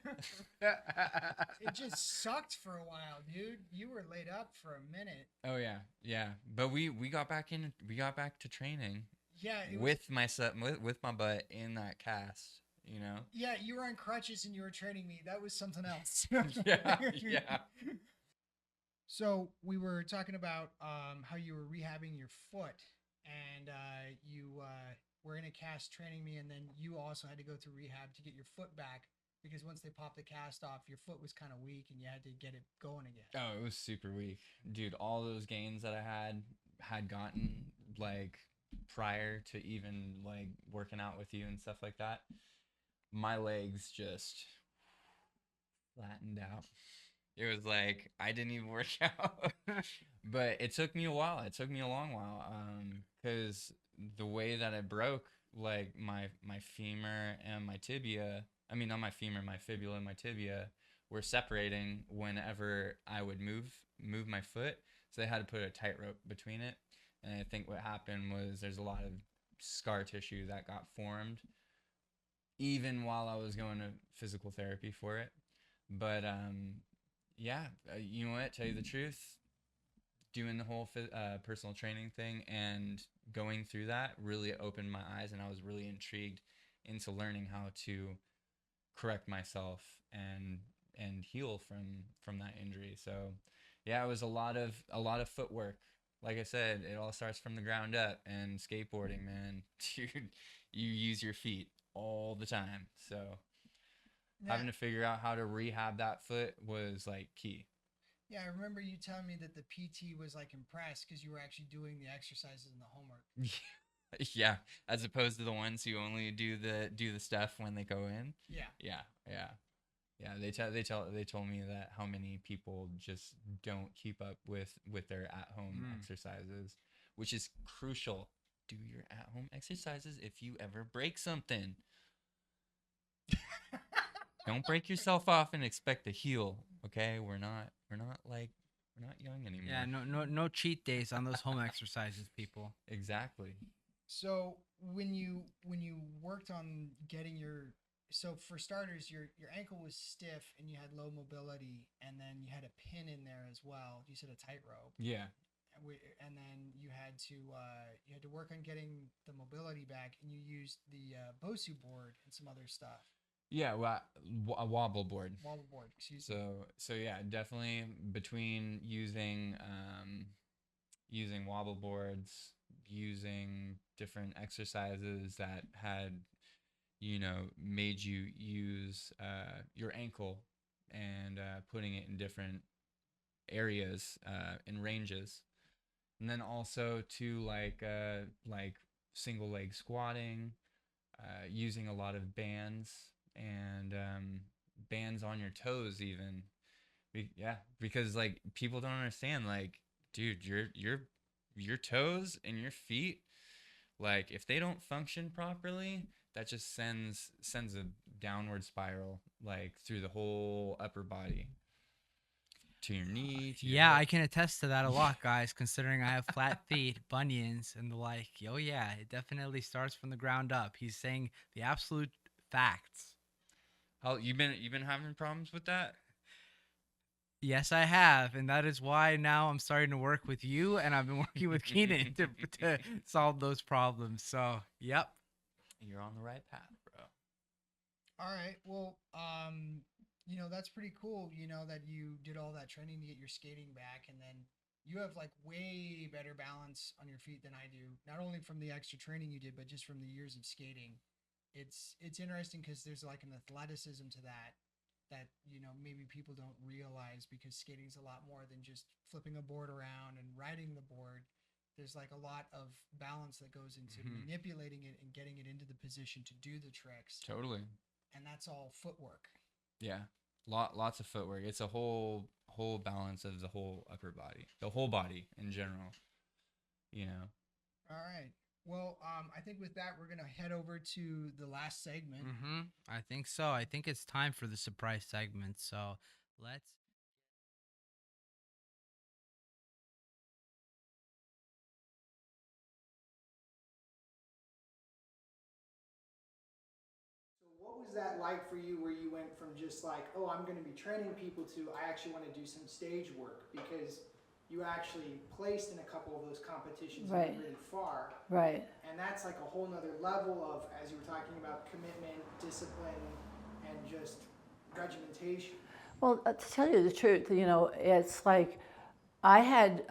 It just sucked for a while, dude. You were laid up for a minute. Oh yeah, but we got back to training Yeah, it was, with with my butt in that cast, you know. yeah, you were on crutches and you were training me. That was something else. Yeah. So we were talking about how you were rehabbing your foot, and you were in a cast training me, and then you also had to go through rehab to get your foot back because once they popped the cast off, your foot was kind of weak, and you had to get it going again. Oh, it was super weak, dude. All those gains that I had gotten like prior to even like working out with you and stuff like that, my legs just flattened out. It was like I didn't even work out. But it took me a while. It took me a long while, because the way that it broke, like my femur and my tibia, I mean not my femur, my fibula and my tibia were separating whenever I would move my foot. So they had to put a tightrope between it. And I think what happened was there's a lot of scar tissue that got formed even while I was going to physical therapy for it. But yeah, you know what? Tell you the truth, doing the whole personal training thing and going through that really opened my eyes, and I was really intrigued into learning how to correct myself and heal from that injury. So yeah, it was a lot of footwork. Like I said, it all starts from the ground up, and skateboarding, man, dude, you use your feet all the time. So having to figure out how to rehab that foot was like key. Yeah, I remember you telling me that the PT was like impressed because you were actually doing the exercises and the homework. Yeah, as opposed to the ones who only do the stuff when they go in. Yeah. Yeah. They told me that how many people just don't keep up with their at home exercises, which is crucial. Do your at home exercises if you ever break something. Don't break yourself off and expect to heal. Okay, we're not young anymore. Yeah, no cheat days on those home exercises, people. Exactly. So when you worked on getting so for starters, your ankle was stiff and you had low mobility, and then you had a pin in there as well. You said a tightrope. Yeah. And then you had to work on getting the mobility back, and you used the Bosu board and some other stuff. Yeah, well, a wobble board. Wobble board, excuse me. So yeah, definitely between using wobble boards, using different exercises that had, made you use your ankle and putting it in different areas in ranges, and then also to like single leg squatting, using a lot of bands and bands on your toes even. Yeah, because like people don't understand, like, dude, your toes and your feet, like if they don't function properly, that just sends a downward spiral like through the whole upper body to your knee to your Yeah, hip. I can attest to that a lot, guys, considering I have flat feet, bunions, and the like. Oh yeah, it definitely starts from the ground up. He's saying the absolute facts. How you've been having problems with that? Yes, I have, and that is why now I'm starting to work with you, and I've been working with Keenan to solve those problems. So, yep. You're on the right path, bro. All right. Well, that's pretty cool, that you did all that training to get your skating back, and then you have like way better balance on your feet than I do. Not only from the extra training you did, but just from the years of skating. It's interesting because there's like an athleticism to that maybe people don't realize, because skating's a lot more than just flipping a board around and riding the board. There's like a lot of balance that goes into manipulating it and getting it into the position to do the tricks. Totally. And that's all footwork. Yeah. Lots of footwork. It's a whole balance of the whole upper body, the whole body in general. All right. Well, I think with that, we're gonna head over to the last segment. I think so. I think it's time for the surprise segment. So let's. So what was that like for you where you went from just like, oh, I'm going to be training people to I actually want to do some stage work because you actually placed in a couple of those competitions and Right. went really far. Right. And that's like a whole nother level of, as you were talking about, commitment, discipline, and just regimentation. Well, to tell you the truth, you know, it's like I had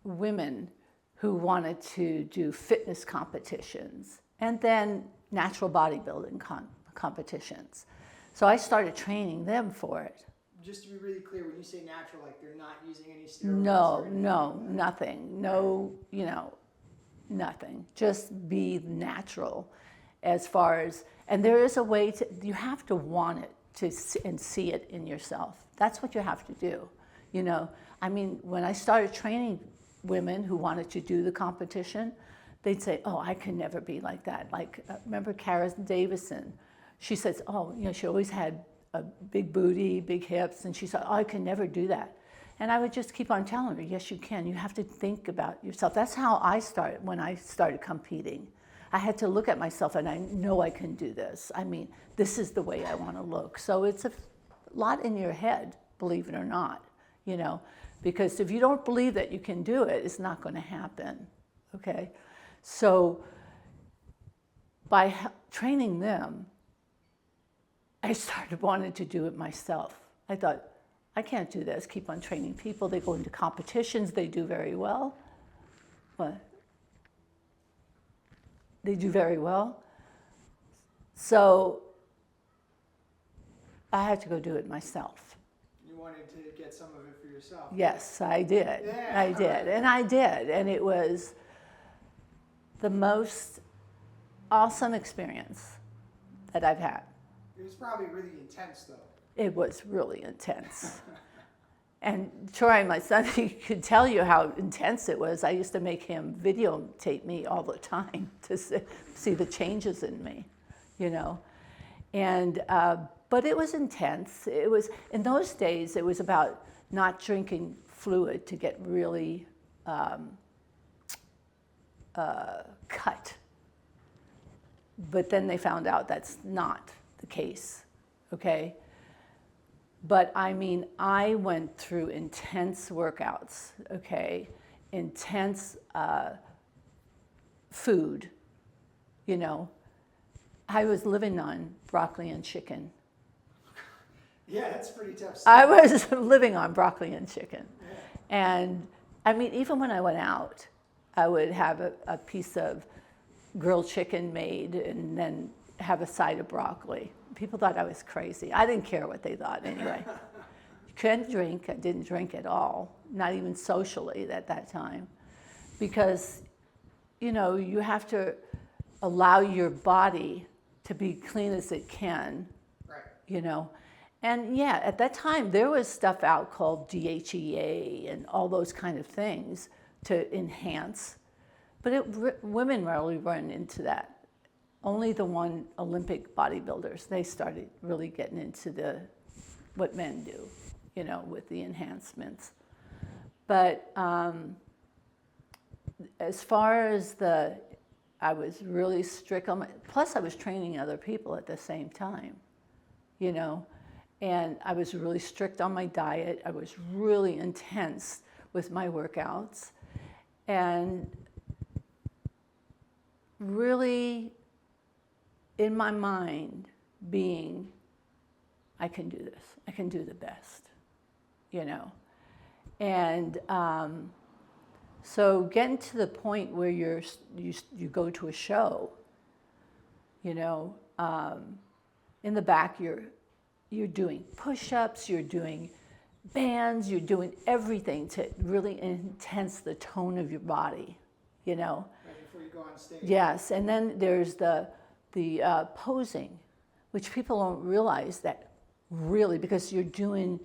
women who wanted to do fitness competitions and then natural bodybuilding competitions. So I started training them for it. Just to be really clear, when you say natural, like they're not using any steroids? No, or anything no, like that? nothing. No, you know, nothing. Just be natural as far as, and there is a way to, you have to want it to and see it in yourself. That's what you have to do. You know, I mean, when I started training women who wanted to do the competition, they'd say, oh, I can never be like that. Like, remember Cara Davison? She says, oh, you know, she always had a big booty, big hips, and she said, oh, I can never do that. And I would just keep on telling her, yes, you can. You have to think about yourself. That's how I started when I started competing. I had to look at myself and I know I can do this. I mean, this is the way I want to look. So it's a lot in your head, believe it or not, you know, because if you don't believe that you can do it, it's not going to happen, okay? So by training them, I started wanting to do it myself. I thought, I can't do this, keep on training people. They go into competitions, they do very well. But they do very well. So I had to go do it myself. You wanted to get some of it for yourself? Yes, I did. Yeah. I did. And I did. And it was the most awesome experience that I've had. It was probably really intense, though. It was really intense. And Troy, my son, he could tell you how intense it was. I used to make him videotape me all the time to see the changes in me, you know. And but it was intense. It was, in those days, it was about not drinking fluid to get really cut. But then they found out that's not the case, okay? But I mean, I went through intense workouts, okay? Intense food, you know. I was living on broccoli and chicken. Yeah, that's pretty tough stuff. I was living on broccoli and chicken. Yeah. And I mean, even when I went out, I would have a piece of grilled chicken made and then have a side of broccoli. People thought I was crazy. I didn't care what they thought anyway. Couldn't drink. I didn't drink at all, not even socially at that time. Because, you know, you have to allow your body to be clean as it can, right. You know. And yeah, at that time, there was stuff out called DHEA and all those kind of things to enhance. But women rarely run into that. Only the one Olympic bodybuilders, they started really getting into what men do, you know, with the enhancements. But as far as I was really strict on plus I was training other people at the same time, you know, and I was really strict on my diet. I was really intense with my workouts and really in my mind being, I can do this. I can do the best, you know. And so getting to the point where you go to a show, you know, in the back you're doing push-ups, you're doing bands, you're doing everything to really enhance the tone of your body, you know. Right before you go on stage. Yes, and then there's the posing, which people don't realize that really, because you're doing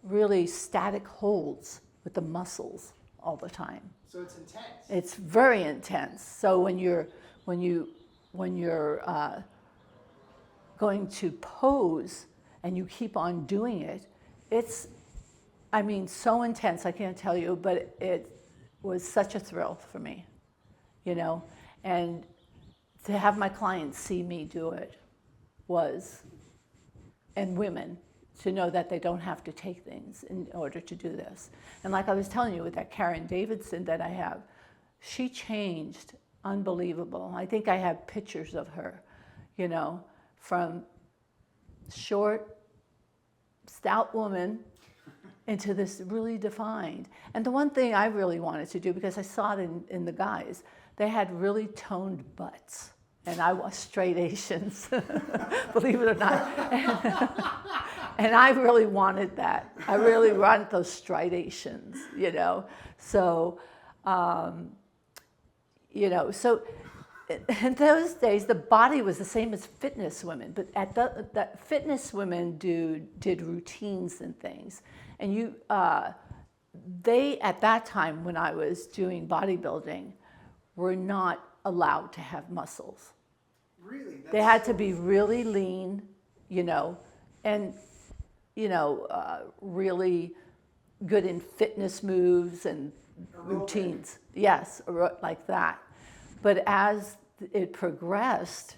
really static holds with the muscles all the time. So it's intense. It's very intense. So when you're going to pose and you keep on doing it, it's, I mean, so intense. I can't tell you, but it was such a thrill for me, you know, and to have my clients see me do it was, and women, to know that they don't have to take things in order to do this. And like I was telling you with that Karen Davidson that I have, she changed unbelievable. I think I have pictures of her, you know, from short, stout woman into this really defined. And the one thing I really wanted to do, because I saw it in the guys, they had really toned butts. And I was straight Asians, believe it or not. And I really wanted that. I really wanted those striations, you know. So, you know, so in those days, the body was the same as fitness women, but at that fitness women did routines and things. And they, at that time when I was doing bodybuilding, were not allowed to have muscles. Really? They had to be really lean, you know, and, you know, really good in fitness moves and routines. Yes, like that. But as it progressed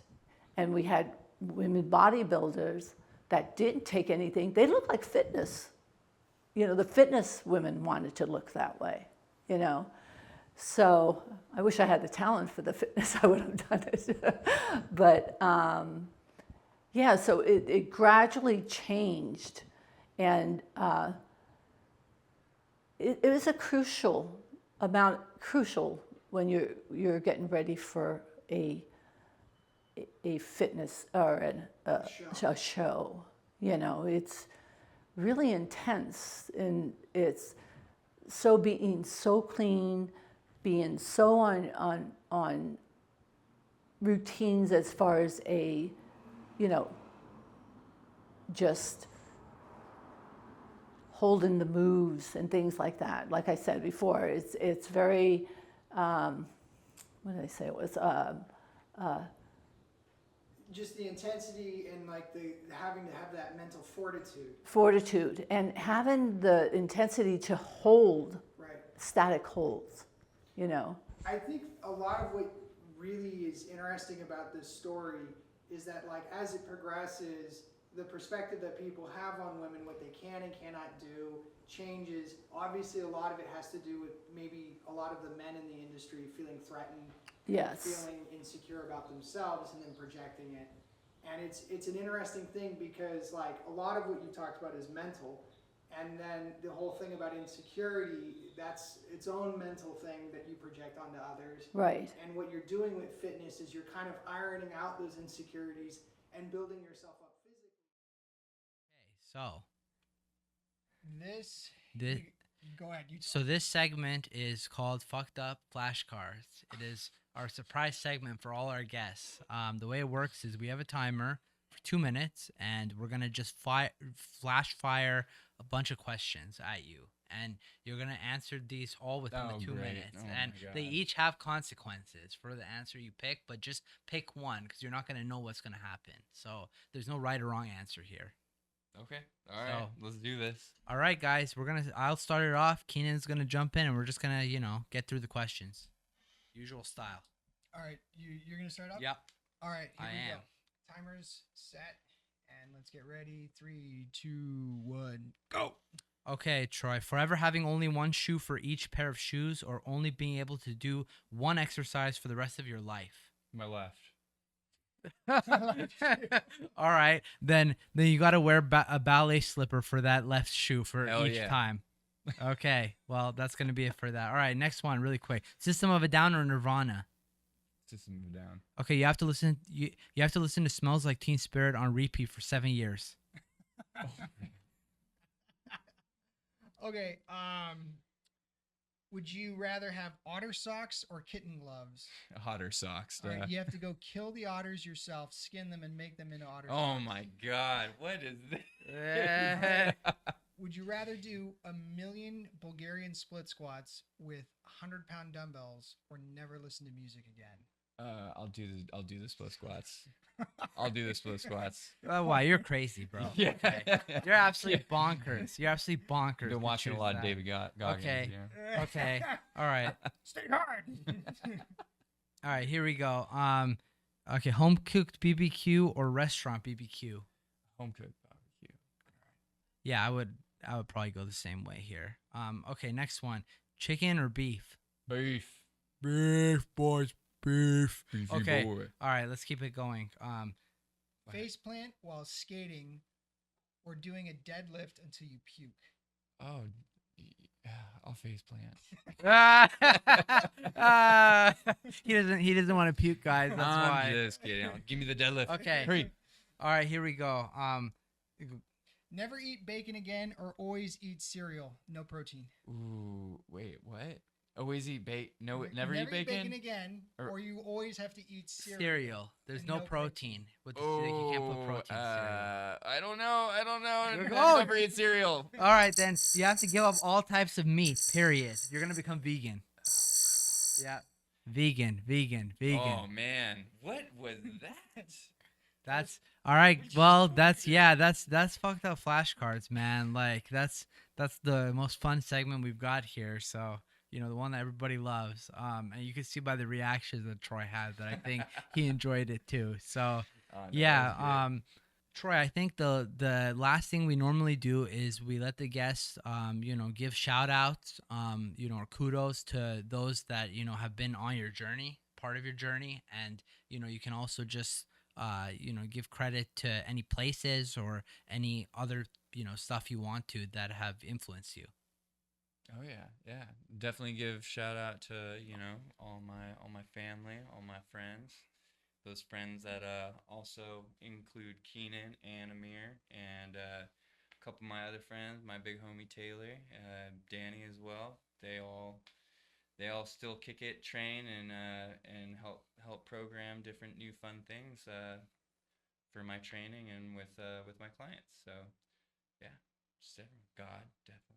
and we had women bodybuilders that didn't take anything, they looked like fitness. You know, the fitness women wanted to look that way, you know. So I wish I had the talent for the fitness, I would have done it. But yeah, so it gradually changed. And it was a crucial when you're getting ready for a fitness or a show. You know, it's really intense, and it's being so clean, being so on routines as far as you know, just holding the moves and things like that. Like I said before, it's very, what did I say? It was just the intensity and like the having to have that mental fortitude. Fortitude and having the intensity to hold static holds, you know. I think a lot of what really is interesting about this story is that, like, as it progresses, the perspective that people have on women, what they can and cannot do, changes. Obviously, a lot of it has to do with maybe a lot of the men in the industry feeling threatened, Yes. feeling insecure about themselves, and then projecting it. And it's an interesting thing because, like, a lot of what you talked about is mental. And then the whole thing about insecurity, that's its own mental thing that you project onto others. Right. And what you're doing with fitness is you're kind of ironing out those insecurities and building yourself up physically. Okay, so This go ahead. So this segment is called Fucked Up Flashcards. It is our surprise segment for all our guests. The way it works is we have a timer for 2 minutes, and we're gonna just flash fire a bunch of questions at you, and you're gonna answer these all within the 2 minutes. Oh and they each have consequences for the answer you pick, but just pick one because you're not gonna know what's gonna happen. So there's no right or wrong answer here. Okay. All right. Let's do this. All right, guys. I'll start it off. Keenan's gonna jump in, and we're just gonna, get through the questions, usual style. All right, you're gonna start off. Yep. All right, here I we am. go. Timer's set, and let's get ready. 3, 2, 1, go. Okay, Troy. Forever having only one shoe for each pair of shoes, or only being able to do one exercise for the rest of your life. My left. All right, then you got to wear a ballet slipper for that left shoe for each time. Okay, well, that's gonna be it for that. All right, next one, really quick. System of a Down or Nirvana? System of a Down. Okay, you have to listen. You have to listen to Smells Like Teen Spirit on repeat for 7 years. Okay. Would you rather have otter socks or kitten gloves? Otter socks. All right, you have to go kill the otters yourself, skin them, and make them into otter Oh socks. my God! What is this? Would you rather do 1,000,000 Bulgarian split squats with 100-pound dumbbells, or never listen to music again? I'll do the split squats. I'll do the split squats. Oh, wow, you're crazy, bro. Yeah. Okay. You're absolutely bonkers. You're absolutely bonkers. Been to watching a choose lot of that. David Goggins. Okay. Yeah. Okay. All right. Stay hard. All right. Here we go. Okay. Home cooked BBQ or restaurant BBQ? Home cooked barbecue. Yeah, I would probably go the same way here. Okay. Next one. Chicken or beef? Beef. Beef, boys. Beef. Beefy Okay. boy. All right. Let's keep it going. Face plant while skating, or doing a deadlift until you puke. Oh, yeah, I'll face plant. He doesn't want to puke, guys. That's I'm why. just kidding. Give me the deadlift. Okay. Hurry. All right, here we go. Never eat bacon again, or always eat cereal, no protein. Ooh, wait, what? Always eat bacon. No, never eat bacon. again, or you always have to eat cereal. Cereal. There's And no no protein with the cereal. You can't put protein in cereal. I don't know. You're I going. never eat cereal. All right, then you have to give up all types of meat. Period. You're gonna become vegan. Yeah, vegan. Oh man, what was that? That's all right. Well, that's fucked up flashcards, man. Like that's the most fun segment we've got here. So the one that everybody loves. And you can see by the reactions that Troy had that I think he enjoyed it too. So Oh, no, yeah, that was good. Troy, I think the last thing we normally do is we let the guests, give shout outs, or kudos to those that, have been on your journey, part of your journey. And, you can also just, give credit to any places or any other, stuff you want to that have influenced you. Oh yeah. Definitely give shout out to all my family, all my friends, those friends that also include Keenan and Amir, and a couple of my other friends, my big homie Taylor, Danny as well. They all still kick it, train, and help program different new fun things for my training and with my clients. So yeah, just everyone. God, definitely.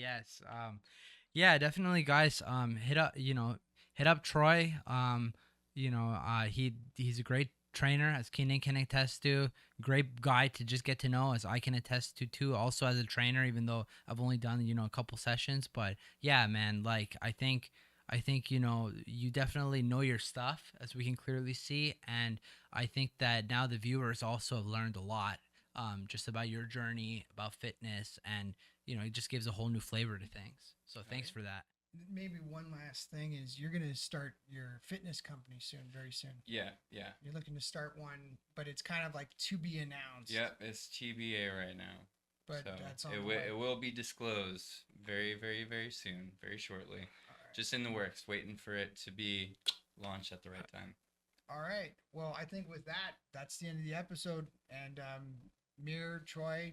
Yes. Yeah, definitely, guys. Hit up Troy. He's a great trainer, as Keenan can attest to. Great guy to just get to know, as I can attest to too. Also as a trainer, even though I've only done a couple sessions, but yeah, man. Like I think you definitely know your stuff, as we can clearly see, and I think that now the viewers also have learned a lot, just about your journey, about fitness, and it just gives a whole new flavor to things. So thanks for that. Maybe one last thing is you're going to start your fitness company soon, very soon. Yeah. You're looking to start one, but it's kind of like to be announced. Yep, it's TBA right now. But So that's on it the way. it will be disclosed very, very, very soon, very shortly. All right. Just in the works, waiting for it to be launched at the right time. All right. Well, I think with that, that's the end of the episode. And Mir, Troy,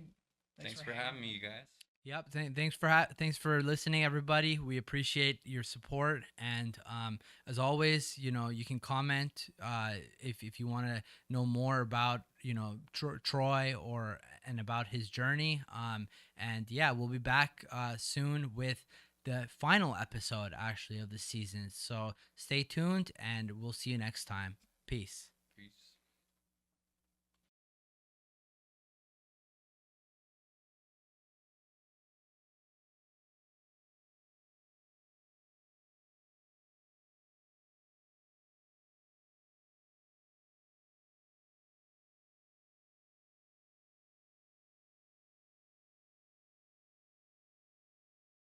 Thanks for having me, you guys. Yep. Thanks for listening, everybody. We appreciate your support, and as always, you can comment if you want to know more about Troy and about his journey. And yeah, we'll be back soon with the final episode actually of the season. So stay tuned, and we'll see you next time. Peace.